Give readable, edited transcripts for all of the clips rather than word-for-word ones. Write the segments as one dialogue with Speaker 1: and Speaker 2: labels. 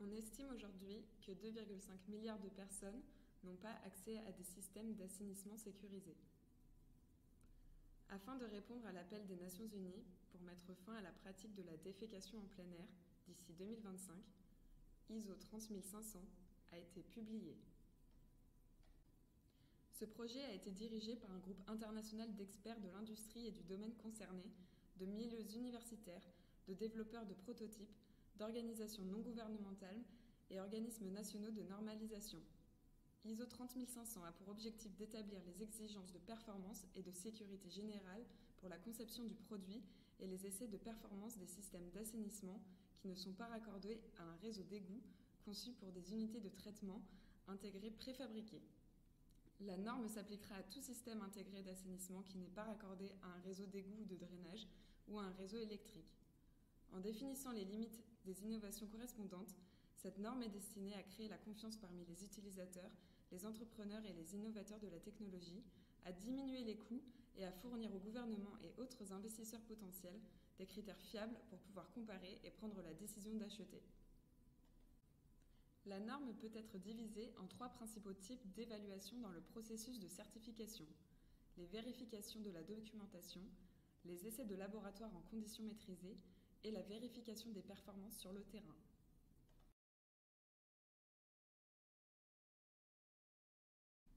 Speaker 1: On estime aujourd'hui que 2,5 milliards de personnes n'ont pas accès à des systèmes d'assainissement sécurisés. Afin de répondre à l'appel des Nations Unies pour mettre fin à la pratique de la défécation en plein air d'ici 2025, ISO 30500 a été publié. Ce projet a été dirigé par un groupe international d'experts de l'industrie et du domaine concerné, de milieux universitaires, de développeurs de prototypes, d'organisations non gouvernementales et organismes nationaux de normalisation. ISO 30500 a pour objectif d'établir les exigences de performance et de sécurité générale pour la conception du produit et les essais de performance des systèmes d'assainissement qui ne sont pas raccordés à un réseau d'égouts conçu pour des unités de traitement intégrées préfabriquées. La norme s'appliquera à tout système intégré d'assainissement qui n'est pas raccordé à un réseau d'égouts ou de drainage ou à un réseau électrique. En définissant les limites des innovations correspondantes, cette norme est destinée à créer la confiance parmi les utilisateurs, les entrepreneurs et les innovateurs de la technologie, à diminuer les coûts et à fournir au gouvernement et autres investisseurs potentiels des critères fiables pour pouvoir comparer et prendre la décision d'acheter. La norme peut être divisée en 3 principaux types d'évaluation dans le processus de certification: les vérifications de la documentation, les essais de laboratoire en conditions maîtrisées et la vérification des performances sur le terrain.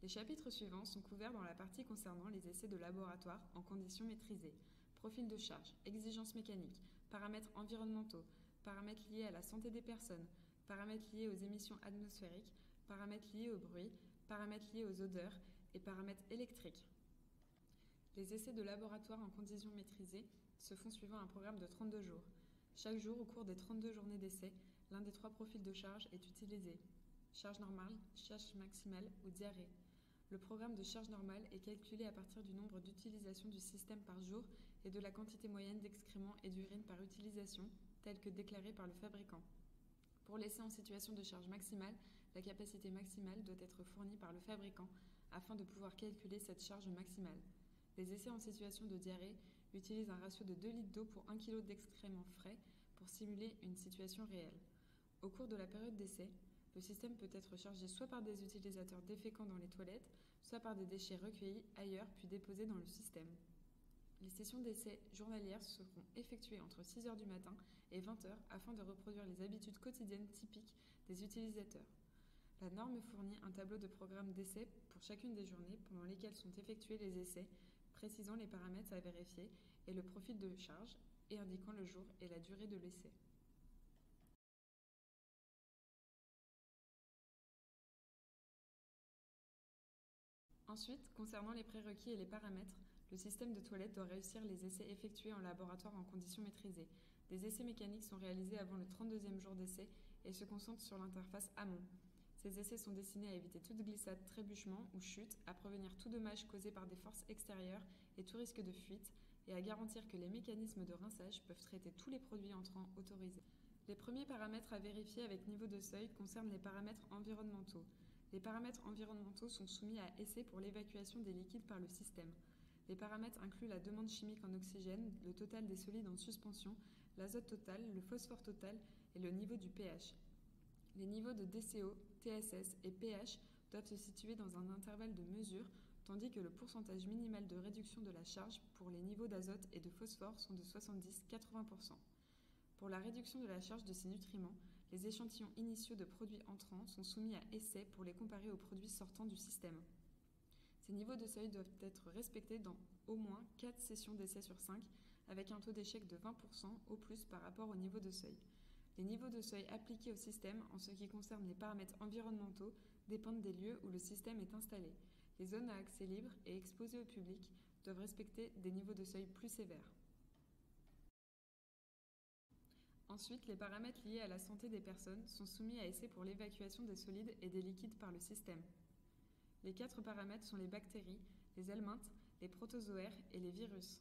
Speaker 1: Les chapitres suivants sont couverts dans la partie concernant les essais de laboratoire en conditions maîtrisées: profil de charge, exigences mécaniques, paramètres environnementaux, paramètres liés à la santé des personnes, paramètres liés aux émissions atmosphériques, paramètres liés au bruit, paramètres liés aux odeurs et paramètres électriques. Les essais de laboratoire en conditions maîtrisées se font suivant un programme de 32 jours. Chaque jour, au cours des 32 journées d'essai, l'un des 3 profils de charge est utilisé: charge normale, charge maximale ou diarrhée. Le programme de charge normale est calculé à partir du nombre d'utilisations du système par jour et de la quantité moyenne d'excréments et d'urine par utilisation, telle que déclarée par le fabricant. Pour l'essai en situation de charge maximale, la capacité maximale doit être fournie par le fabricant afin de pouvoir calculer cette charge maximale. Les essais en situation de diarrhée utilisent un ratio de 2 litres d'eau pour 1 kg d'excréments frais pour simuler une situation réelle. Au cours de la période d'essai, le système peut être chargé soit par des utilisateurs déféquant dans les toilettes, soit par des déchets recueillis ailleurs puis déposés dans le système. Les sessions d'essai journalières seront effectuées entre 6h du matin et 20h afin de reproduire les habitudes quotidiennes typiques des utilisateurs. La norme fournit un tableau de programme d'essai pour chacune des journées pendant lesquelles sont effectués les essais, précisant les paramètres à vérifier et le profil de charge et indiquant le jour et la durée de l'essai. Ensuite, concernant les prérequis et les paramètres, le système de toilette doit réussir les essais effectués en laboratoire en conditions maîtrisées. Des essais mécaniques sont réalisés avant le 32e jour d'essai et se concentrent sur l'interface amont. Ces essais sont destinés à éviter toute glissade, trébuchement ou chute, à prévenir tout dommage causé par des forces extérieures et tout risque de fuite, et à garantir que les mécanismes de rinçage peuvent traiter tous les produits entrants autorisés. Les premiers paramètres à vérifier avec niveau de seuil concernent les paramètres environnementaux. Les paramètres environnementaux sont soumis à essai pour l'évacuation des liquides par le système. Les paramètres incluent la demande chimique en oxygène, le total des solides en suspension, l'azote total, le phosphore total et le niveau du pH. Les niveaux de DCO, TSS et pH doivent se situer dans un intervalle de mesure, tandis que le pourcentage minimal de réduction de la charge pour les niveaux d'azote et de phosphore sont de 70-80%. Pour la réduction de la charge de ces nutriments, les échantillons initiaux de produits entrants sont soumis à essai pour les comparer aux produits sortants du système. Ces niveaux de seuil doivent être respectés dans au moins 4 sessions d'essai sur 5, avec un taux d'échec de 20% au plus par rapport au niveau de seuil. Les niveaux de seuil appliqués au système en ce qui concerne les paramètres environnementaux dépendent des lieux où le système est installé. Les zones à accès libre et exposées au public doivent respecter des niveaux de seuil plus sévères. Ensuite, les paramètres liés à la santé des personnes sont soumis à essai pour l'évacuation des solides et des liquides par le système. Les 4 paramètres sont les bactéries, les helminthes, les protozoaires et les virus.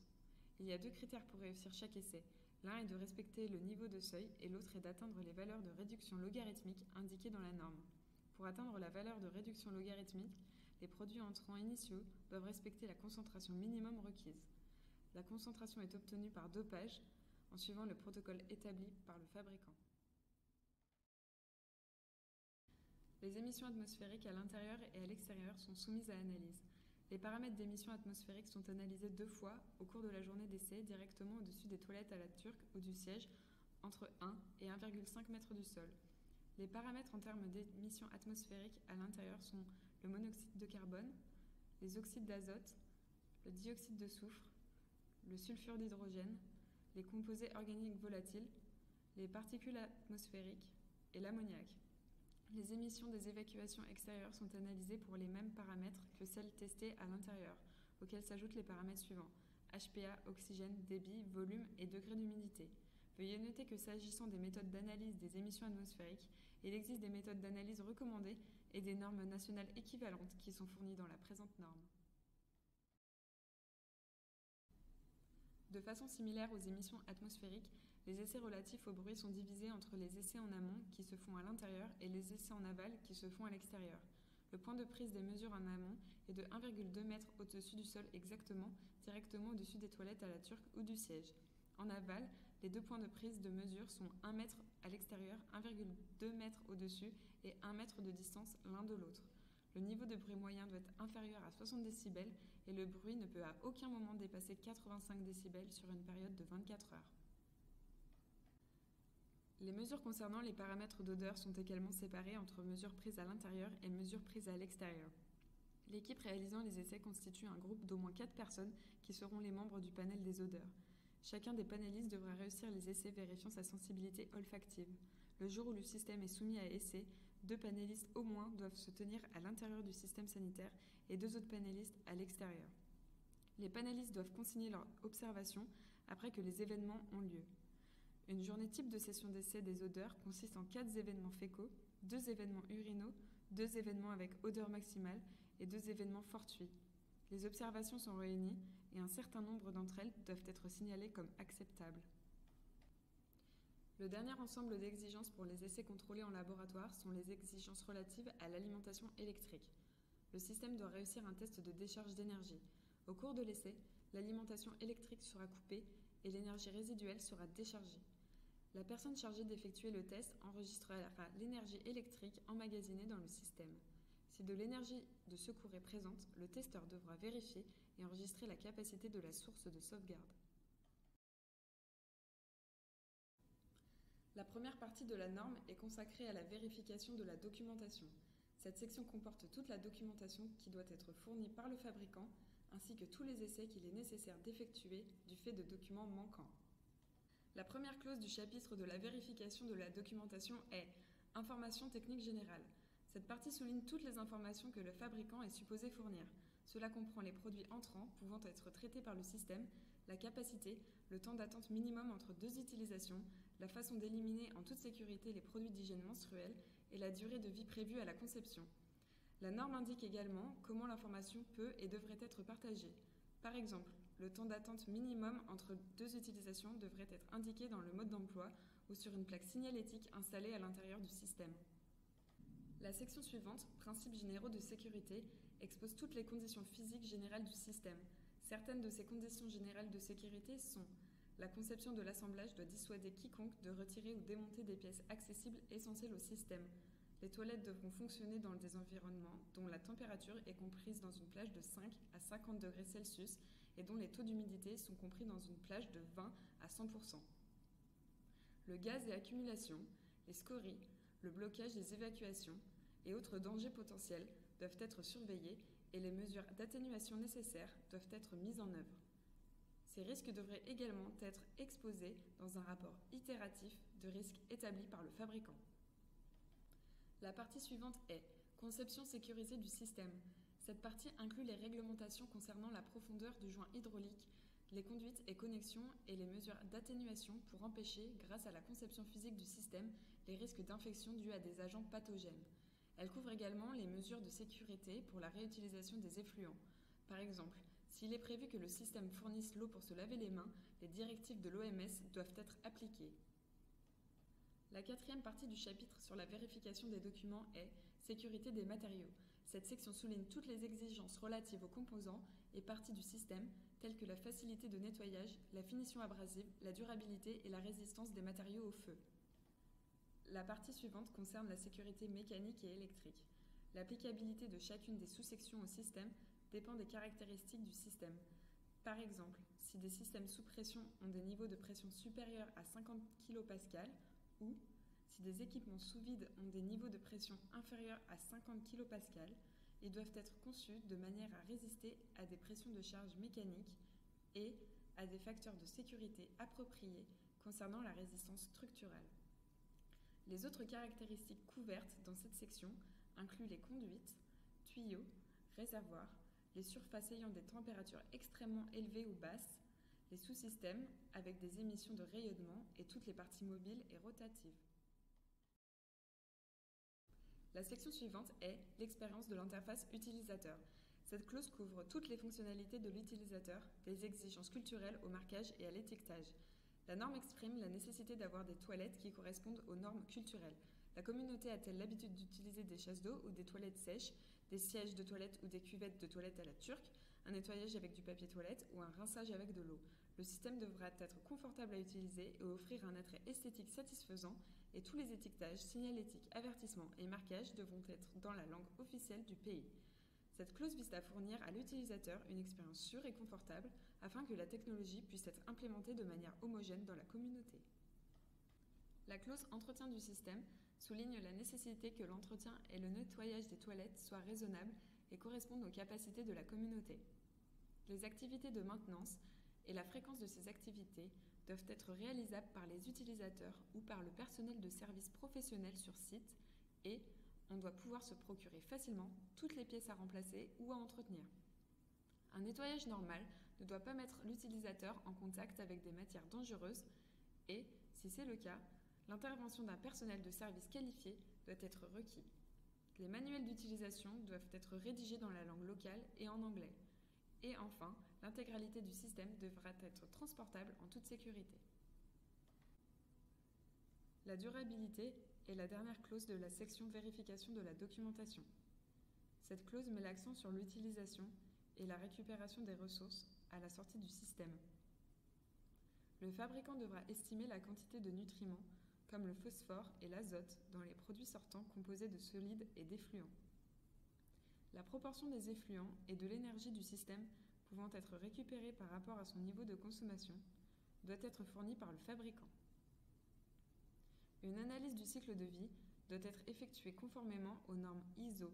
Speaker 1: Il y a 2 critères pour réussir chaque essai. L'un est de respecter le niveau de seuil et l'autre est d'atteindre les valeurs de réduction logarithmique indiquées dans la norme. Pour atteindre la valeur de réduction logarithmique, les produits entrants initiaux doivent respecter la concentration minimum requise. La concentration est obtenue par dopage, en suivant le protocole établi par le fabricant. Les émissions atmosphériques à l'intérieur et à l'extérieur sont soumises à analyse. Les paramètres d'émissions atmosphériques sont analysés 2 fois au cours de la journée d'essai directement au-dessus des toilettes à la turque ou du siège, entre 1 et 1,5 m du sol. Les paramètres en termes d'émissions atmosphériques à l'intérieur sont le monoxyde de carbone, les oxydes d'azote, le dioxyde de soufre, le sulfure d'hydrogène, les composés organiques volatiles, les particules atmosphériques et l'ammoniac. Les émissions des évacuations extérieures sont analysées pour les mêmes paramètres que celles testées à l'intérieur, auxquels s'ajoutent les paramètres suivants: HPA, oxygène, débit, volume et degré d'humidité. Veuillez noter que s'agissant des méthodes d'analyse des émissions atmosphériques, il existe des méthodes d'analyse recommandées et des normes nationales équivalentes qui sont fournies dans la présente norme. De façon similaire aux émissions atmosphériques, les essais relatifs au bruit sont divisés entre les essais en amont qui se font à l'intérieur et les essais en aval qui se font à l'extérieur. Le point de prise des mesures en amont est de 1,2 m au-dessus du sol exactement, directement au-dessus des toilettes à la turque ou du siège. En aval, les 2 points de prise de mesure sont 1 m à l'extérieur, 1,2 m au-dessus et 1 m de distance l'un de l'autre. Le niveau de bruit moyen doit être inférieur à 60 décibels et le bruit ne peut à aucun moment dépasser 85 décibels sur une période de 24 heures. Les mesures concernant les paramètres d'odeur sont également séparées entre mesures prises à l'intérieur et mesures prises à l'extérieur. L'équipe réalisant les essais constitue un groupe d'au moins 4 personnes qui seront les membres du panel des odeurs. Chacun des panélistes devra réussir les essais vérifiant sa sensibilité olfactive. Le jour où le système est soumis à essai, 2 panélistes au moins doivent se tenir à l'intérieur du système sanitaire et 2 autres panélistes à l'extérieur. Les panélistes doivent consigner leur observation après que les événements ont lieu. Une journée type de session d'essai des odeurs consiste en 4 événements fécaux, 2 événements urinaux, 2 événements avec odeur maximale et 2 événements fortuits. Les observations sont réunies et un certain nombre d'entre elles doivent être signalées comme acceptables. Le dernier ensemble d'exigences pour les essais contrôlés en laboratoire sont les exigences relatives à l'alimentation électrique. Le système doit réussir un test de décharge d'énergie. Au cours de l'essai, l'alimentation électrique sera coupée et l'énergie résiduelle sera déchargée. La personne chargée d'effectuer le test enregistrera l'énergie électrique emmagasinée dans le système. Si de l'énergie de secours est présente, le testeur devra vérifier et enregistrer la capacité de la source de sauvegarde. La première partie de la norme est consacrée à la vérification de la documentation. Cette section comporte toute la documentation qui doit être fournie par le fabricant, ainsi que tous les essais qu'il est nécessaire d'effectuer du fait de documents manquants. La première clause du chapitre de la vérification de la documentation est « Information technique générale ». Cette partie souligne toutes les informations que le fabricant est supposé fournir. Cela comprend les produits entrants pouvant être traités par le système, la capacité, le temps d'attente minimum entre 2 utilisations, la façon d'éliminer en toute sécurité les produits d'hygiène menstruelle et la durée de vie prévue à la conception. La norme indique également comment l'information peut et devrait être partagée. Par exemple, le temps d'attente minimum entre 2 utilisations devrait être indiqué dans le mode d'emploi ou sur une plaque signalétique installée à l'intérieur du système. La section suivante, Principes généraux de sécurité, expose toutes les conditions physiques générales du système. Certaines de ces conditions générales de sécurité sont: la conception de l'assemblage doit dissuader quiconque de retirer ou démonter des pièces accessibles essentielles au système. Les toilettes devront fonctionner dans des environnements dont la température est comprise dans une plage de 5 à 50 degrés Celsius et dont les taux d'humidité sont compris dans une plage de 20 à 100%. Le gaz et accumulation, les scories, le blocage des évacuations et autres dangers potentiels doivent être surveillés et les mesures d'atténuation nécessaires doivent être mises en œuvre. Ces risques devraient également être exposés dans un rapport itératif de risques établi par le fabricant. La partie suivante est conception sécurisée du système. Cette partie inclut les réglementations concernant la profondeur du joint hydraulique, les conduites et connexions et les mesures d'atténuation pour empêcher, grâce à la conception physique du système, les risques d'infection dus à des agents pathogènes. Elle couvre également les mesures de sécurité pour la réutilisation des effluents. Par exemple, s'il est prévu que le système fournisse l'eau pour se laver les mains, les directives de l'OMS doivent être appliquées. La 4e partie du chapitre sur la vérification des documents est sécurité des matériaux. Cette section souligne toutes les exigences relatives aux composants et parties du système, telles que la facilité de nettoyage, la finition abrasive, la durabilité et la résistance des matériaux au feu. La partie suivante concerne la sécurité mécanique et électrique. L'applicabilité de chacune des sous-sections au système dépend des caractéristiques du système. Par exemple, si des systèmes sous pression ont des niveaux de pression supérieurs à 50 kPa ou si des équipements sous vide ont des niveaux de pression inférieurs à 50 kPa, ils doivent être conçus de manière à résister à des pressions de charge mécaniques et à des facteurs de sécurité appropriés concernant la résistance structurale. Les autres caractéristiques couvertes dans cette section incluent les conduites, tuyaux, réservoirs, les surfaces ayant des températures extrêmement élevées ou basses, les sous-systèmes avec des émissions de rayonnement et toutes les parties mobiles et rotatives. La section suivante est l'expérience de l'interface utilisateur. Cette clause couvre toutes les fonctionnalités de l'utilisateur, des exigences culturelles au marquage et à l'étiquetage. La norme exprime la nécessité d'avoir des toilettes qui correspondent aux normes culturelles. La communauté a-t-elle l'habitude d'utiliser des chasses d'eau ou des toilettes sèches, des sièges de toilette ou des cuvettes de toilette à la turque, un nettoyage avec du papier toilette ou un rinçage avec de l'eau? Le système devra être confortable à utiliser et offrir un attrait esthétique satisfaisant, et tous les étiquetages, signalétiques, avertissements et marquages devront être dans la langue officielle du pays. Cette clause vise à fournir à l'utilisateur une expérience sûre et confortable afin que la technologie puisse être implémentée de manière homogène dans la communauté. La clause entretien du système souligne la nécessité que l'entretien et le nettoyage des toilettes soient raisonnables et correspondent aux capacités de la communauté. Les activités de maintenance et la fréquence de ces activités doivent être réalisables par les utilisateurs ou par le personnel de service professionnel sur site et on doit pouvoir se procurer facilement toutes les pièces à remplacer ou à entretenir. Un nettoyage normal ne doit pas mettre l'utilisateur en contact avec des matières dangereuses et, si c'est le cas, l'intervention d'un personnel de service qualifié doit être requis. Les manuels d'utilisation doivent être rédigés dans la langue locale et en anglais. Et enfin, l'intégralité du système devra être transportable en toute sécurité. La durabilité est la dernière clause de la section vérification de la documentation. Cette clause met l'accent sur l'utilisation et la récupération des ressources à la sortie du système. Le fabricant devra estimer la quantité de nutriments, comme le phosphore et l'azote, dans les produits sortants composés de solides et d'effluents. La proportion des effluents et de l'énergie du système pouvant être récupérée par rapport à son niveau de consommation doit être fournie par le fabricant. Une analyse du cycle de vie doit être effectuée conformément aux normes ISO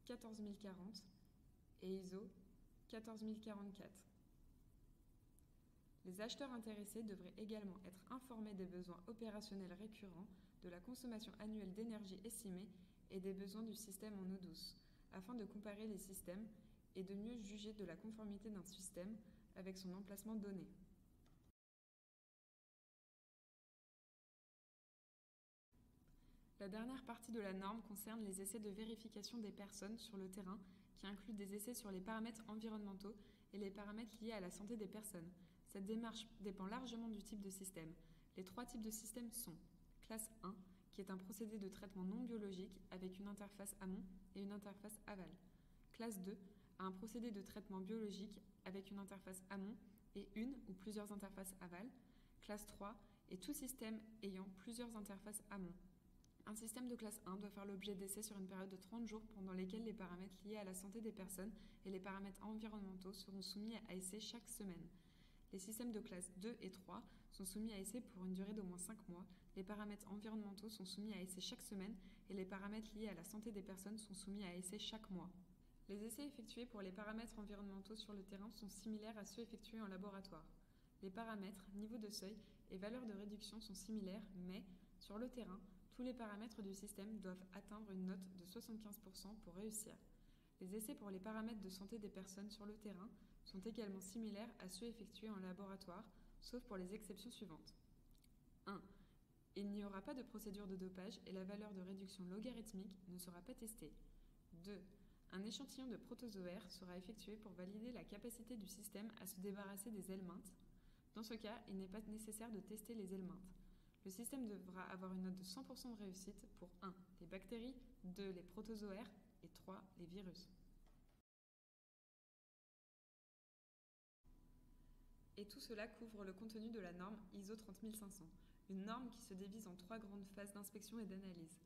Speaker 1: 14040 et ISO 14044. Les acheteurs intéressés devraient également être informés des besoins opérationnels récurrents, de la consommation annuelle d'énergie estimée et des besoins du système en eau douce, afin de comparer les systèmes et de mieux juger de la conformité d'un système avec son emplacement donné. La dernière partie de la norme concerne les essais de vérification des personnes sur le terrain, qui incluent des essais sur les paramètres environnementaux et les paramètres liés à la santé des personnes. Cette démarche dépend largement du type de système. Les 3 types de systèmes sont classe 1, qui est un procédé de traitement non biologique avec une interface amont et une interface aval. Classe 2 a un procédé de traitement biologique avec une interface amont et une ou plusieurs interfaces aval. Classe 3 est tout système ayant plusieurs interfaces amont. Un système de classe 1 doit faire l'objet d'essais sur une période de 30 jours pendant lesquels les paramètres liés à la santé des personnes et les paramètres environnementaux seront soumis à essais chaque semaine. Les systèmes de classe 2 et 3 sont soumis à essais pour une durée d'au moins 5 mois. Les paramètres environnementaux sont soumis à essais chaque semaine et les paramètres liés à la santé des personnes sont soumis à essais chaque mois. Les essais effectués pour les paramètres environnementaux sur le terrain sont similaires à ceux effectués en laboratoire. Les paramètres, niveau de seuil et valeur de réduction sont similaires, mais, sur le terrain, tous les paramètres du système doivent atteindre une note de 75% pour réussir. Les essais pour les paramètres de santé des personnes sur le terrain sont également similaires à ceux effectués en laboratoire, sauf pour les exceptions suivantes. 1. Il n'y aura pas de procédure de dopage et la valeur de réduction logarithmique ne sera pas testée. 2. Un échantillon de protozoaires sera effectué pour valider la capacité du système à se débarrasser des helminthes. Dans ce cas, il n'est pas nécessaire de tester les helminthes. Le système devra avoir une note de 100% de réussite pour 1. Les bactéries, 2. Les protozoaires et 3. Les virus. Et tout cela couvre le contenu de la norme ISO 30500. Une norme qui se divise en 3 grandes phases d'inspection et d'analyse.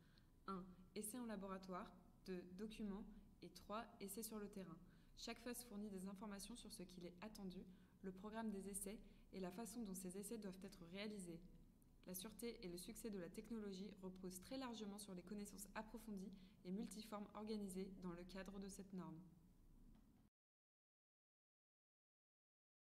Speaker 1: 1. Essai en laboratoire. 2. Documents. Et 3. Essai sur le terrain. Chaque phase fournit des informations sur ce qu'il est attendu, le programme des essais et la façon dont ces essais doivent être réalisés. La sûreté et le succès de la technologie reposent très largement sur les connaissances approfondies et multiformes organisées dans le cadre de cette norme.